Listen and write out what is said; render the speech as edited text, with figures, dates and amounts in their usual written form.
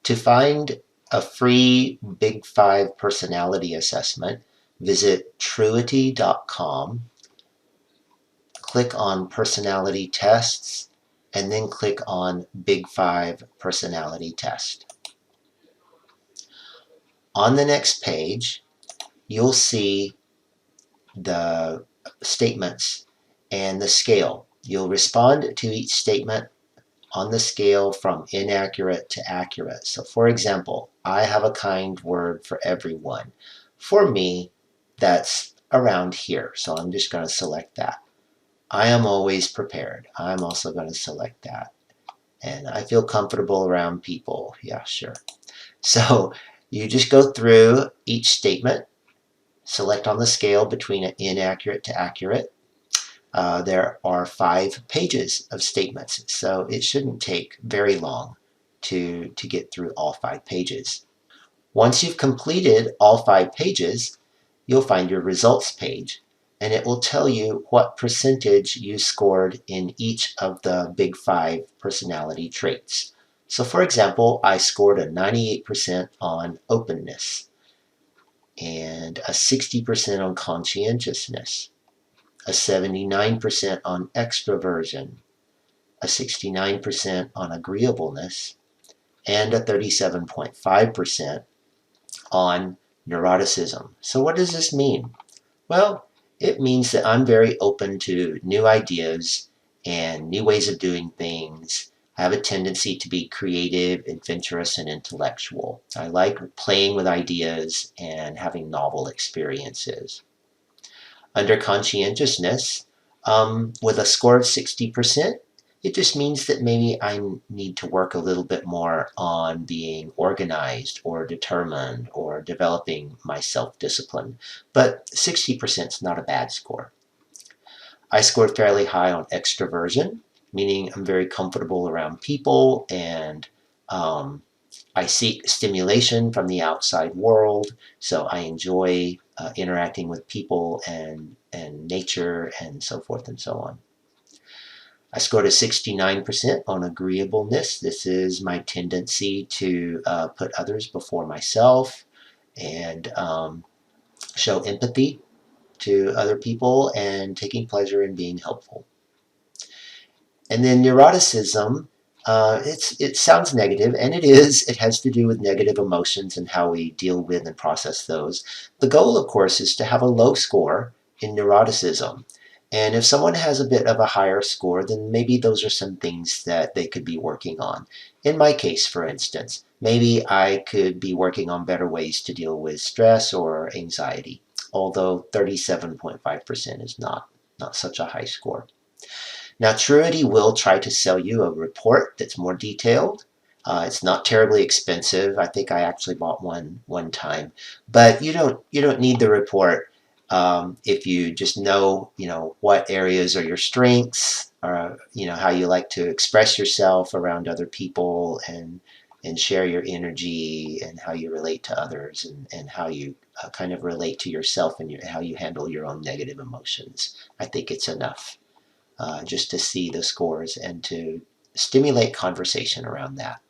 To find a free Big Five personality assessment, visit Truity.com, click on Personality Tests, and then click on Big Five Personality Test. On the next page, you'll see the statements and the scale. You'll respond to each statement on the scale from inaccurate to accurate. So for example, I have a kind word for everyone. For me, that's around here. So I'm just going to select that. I am always prepared. I'm also going to select that. And I feel comfortable around people. Yeah, sure. So you just go through each statement, select on the scale between inaccurate to accurate. There are 5 pages of statements, so it shouldn't take very long to get through all 5 pages. Once you've completed all 5 pages, you'll find your results page, and it will tell you what percentage you scored in each of the Big 5 personality traits. So for example, I scored a 98% on openness, and a 60% on conscientiousness, a 79% on extroversion, a 69% on agreeableness, and a 37.5% on neuroticism. So what does this mean? Well, it means that I'm very open to new ideas and new ways of doing things. I have a tendency to be creative, adventurous, and intellectual. I like playing with ideas and having novel experiences. Under conscientiousness, with a score of 60%, it just means that maybe I need to work a little bit more on being organized or determined or developing my self-discipline. But 60% is not a bad score. I scored fairly high on extroversion, meaning I'm very comfortable around people and I seek stimulation from the outside world, so I enjoy interacting with people and nature and so forth and so on. I scored a 69% on agreeableness. This is my tendency to put others before myself and show empathy to other people and taking pleasure in being helpful. And then neuroticism, it sounds negative, and it is. It has to do with negative emotions and how we deal with and process those. The goal, of course, is to have a low score in neuroticism. And if someone has a bit of a higher score, then maybe those are some things that they could be working on. In my case, for instance, maybe I could be working on better ways to deal with stress or anxiety, although 37.5% is not such a high score. Now, Truity will try to sell you a report that's more detailed. It's not terribly expensive. I think I actually bought one time, but you don't need the report if you just know what areas are your strengths, or how you like to express yourself around other people and share your energy and how you relate to others and how you kind of relate to yourself and how you handle your own negative emotions. I think it's enough. Just to see the scores and to stimulate conversation around that.